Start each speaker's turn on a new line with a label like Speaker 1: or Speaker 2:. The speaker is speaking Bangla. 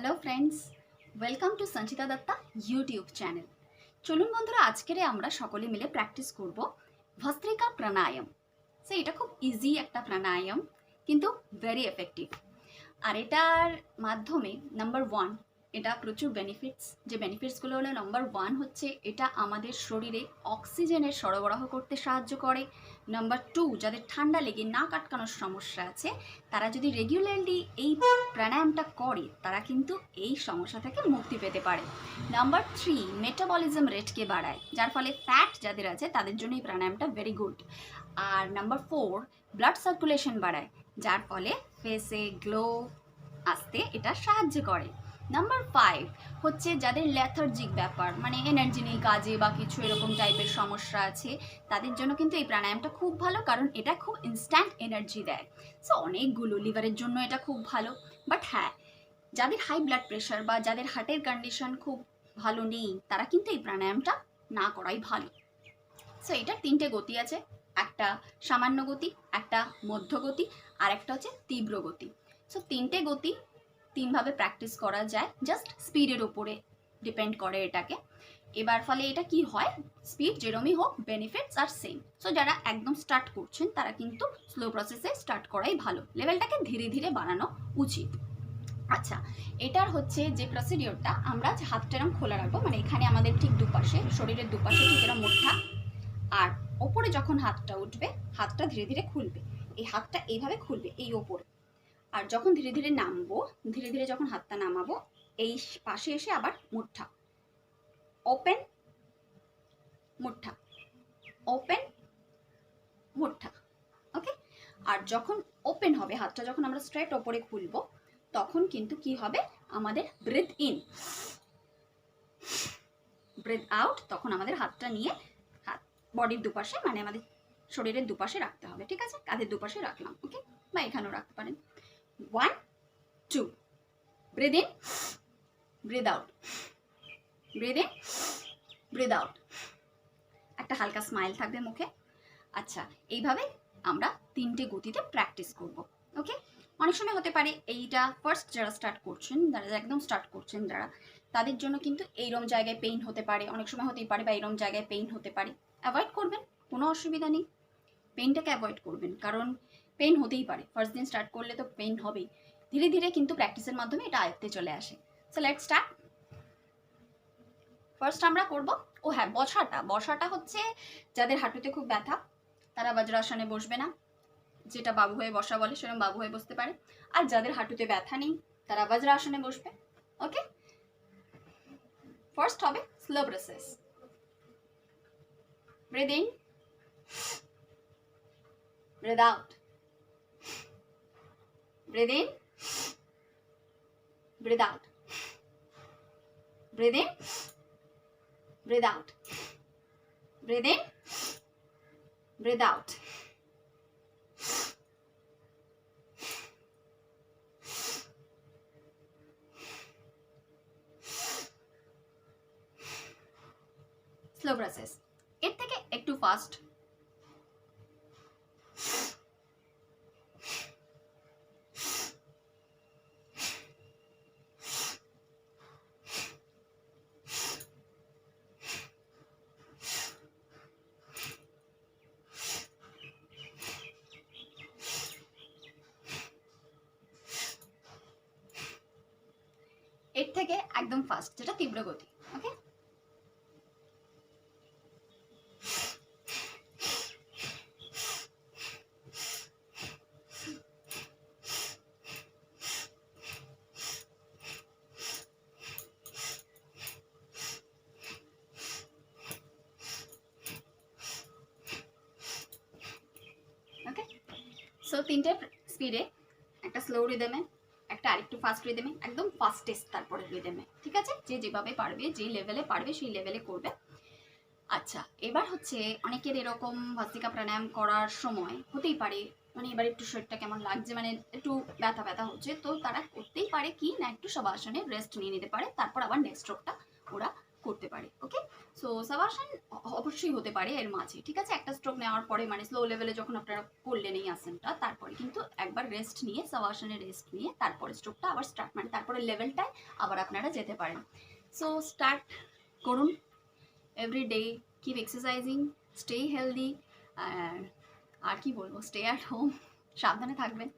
Speaker 1: Hello friends, welcome to Sanchita Datta YouTube channel. চলুন বন্ধুরা, আজকেরে আমরা সকলে মিলে প্র্যাকটিস করব ভস্ত্রিকা প্রাণায়াম। সো এটা খুব ইজি একটা প্রাণায়াম, কিন্তু ভেরি এফেক্টিভ। আর এটার মাধ্যমে নাম্বার ওয়ান, এটা প্রচুর বেনিফিটস। যে বেনিফিটসগুলো হলো, নাম্বার ওয়ান হচ্ছে এটা আমাদের শরীরে অক্সিজেনের সরবরাহ করতে সাহায্য করে। নাম্বার টু, যাদের ঠান্ডা লেগে নাক আটকানোর সমস্যা আছে, তারা যদি রেগুলারলি এই প্রাণায়ামটা করে, তারা কিন্তু এই সমস্যা থেকে মুক্তি পেতে পারে। নাম্বার থ্রি, মেটাবলিজম রেটকে বাড়ায়, যার ফলে ফ্যাট যাদের আছে তাদের জন্য এই প্রাণায়ামটা ভেরি গুড। আর নাম্বার ফোর, ব্লাড সার্কুলেশন বাড়ায়, যার ফলে ফেসে গ্লো আসতে এটা সাহায্য করে। নাম্বার ফাইভ হচ্ছে যাদের ল্যাথার্জিক ব্যাপার, মানে এনার্জি নেই কাজে বা কিছু এরকম টাইপের সমস্যা আছে, তাদের জন্য কিন্তু এই প্রাণায়ামটা খুব ভালো, কারণ এটা খুব ইনস্ট্যান্ট এনার্জি দেয়। সো অনেকগুলো, লিভারের জন্য এটা খুব ভালো। বাট হ্যাঁ, যাদের হাই ব্লাড প্রেশার বা যাদের হার্টের কন্ডিশন খুব ভালো নেই, তারা কিন্তু এই প্রাণায়ামটা না করাই ভালো। সো এটার তিনটে গতি আছে, একটা সামান্য গতি, একটা মধ্য গতি, আর একটা হচ্ছে তীব্র গতি। সো তিনটে গতি তিনভাবে প্র্যাকটিস করা যায়, জাস্ট স্পিডের ওপরে ডিপেন্ড করে এটাকে। এবার ফলে এটা কি হয়, স্পিড যেরমই হোক, বেনিফিটস আর সেম। সো যারা একদম স্টার্ট করছেন তারা কিন্তু স্লো প্রসেসে স্টার্ট করাই ভালো, লেভেলটাকে ধীরে ধীরে বাড়ানো উচিত। আচ্ছা, এটার হচ্ছে যে প্রসিডিওরটা, আমরা হাতটা এরম খোলা রাখবো, মানে এখানে আমাদের ঠিক দুপাশে, শরীরের দুপাশে ঠিক এরম মুঠা, আর ওপরে যখন হাতটা উঠবে, হাতটা ধীরে ধীরে খুলবে। এই হাতটা এইভাবে খুলবে এই ওপরে, আর যখন ধীরে ধীরে নামবো, ধীরে ধীরে যখন হাতটা নামাবো, এই পাশে এসে আবার মুঠা, ওপেন মুঠা, ওপেন মুঠা। ওকে, আর যখন ওপেন হবে হাতটা, যখন আমরা স্ট্রেট ওপরে খুলবো, তখন কিন্তু কি হবে, আমাদের ব্রেথ ইন, ব্রেথ আউট, তখন আমাদের হাতটা নিয়ে হাত বডির দুপাশে, মানে আমাদের শরীরের দুপাশে রাখতে হবে। ঠিক আছে, কাঁধের দুপাশে রাখলাম, ওকে, বা এখানেও রাখতে পারেন। 1 2, breathe in, breathe out, breathe in, breathe out. একটা হালকা স্মাইল থাকবে মুখে। আচ্ছা, এইভাবে আমরা তিনটে গতিতে প্র্যাকটিস করব। ওকে, অনেক সময় হতে পারে এইটা ফার্স্ট যারা স্টার্ট করছেন, যারা একদম স্টার্ট করছেন যারা, তাদের জন্য কিন্তু এইরকম জায়গায় পেইন হতে পারে, অনেক সময় হতেই পারে, বা এইরকম জায়গায় পেইন হতে পারে। অ্যাভয়েড করবেন, কোনো অসুবিধা নেই, পেইনটাকে অ্যাভয়েড করবেন, কারণ পেইন হতেই পারে, ফার্স্ট দিন স্টার্ট করলে তো পেইন হবেই। ধীরে ধীরে কিন্তু প্র্যাকটিসের মাধ্যমে এটা আয়ত্তে চলে আসে। So let's start. ফার্স্ট আমরা করব, ও হ্যাঁ, বসাটা হচ্ছে যাদের হাঁটুতে খুব ব্যথা, তারা বজ্রাসনে বসবে না, যেটা বাবু হয়ে বসা বলে সেরকম বাবু হয়ে বসতে পারে। আর যাদের হাঁটুতে ব্যথা নেই, তারা বজ্রাসনে বসবে। ওকে, ফার্স্ট হবে slow process. Breathe in, breathe out, breathe in, breathe out, breathe in, breathe out, breathe in, breathe out. Slow process, এর থেকে একটু ফাস্ট। এর থেকে একদম ফাস্ট, যেটা তীব্র গতি। ওকে, ওকে। সো তিনটে স্পিডে, একটা স্লো রিদমে, একটা আরেকটু ফাস্ট রিদমে, একদম ফাস্টেস্ট তারপরে রিদমে। ঠিক আছে, যে যেভাবে পারবে, যে লেভেলে পারবে সেই লেভেলে করবে। আচ্ছা, এবার হচ্ছে অনেকের এরকম ভস্ত্রিকা প্রাণায়াম করার সময় হতেই পারে, মানে এবার একটু শরীরটা কেমন লাগছে, মানে একটু ব্যথা ব্যথা হচ্ছে, তো তারা করতেই পারে কি না, একটু শবাসনে রেস্ট নিয়ে নিতে পারে, তারপর আবার নেক্সট স্ট্রোকটা ওরা করতে পারে। ওকে, সো সাবাসান অবশ্যই হতে পারে এর মাঝে, ঠিক আছে। একটা স্ট্রোক নেওয়ার পরে মানে স্লো লেভেলে যখন আপনারা করলেন এই আসনটা, তারপরে কিন্তু একবার রেস্ট নিয়ে, সাবাসানে রেস্ট নিয়ে তারপরে স্ট্রোকটা আবার স্টার্ট, মানে তারপরে লেভেলটায় আবার আপনারা যেতে পারেন। সো স্টার্ট করুন every day, keep exercising, stay healthy, আর কি বলবো, স্টে অ্যাট হোম, সাবধানে থাকবেন।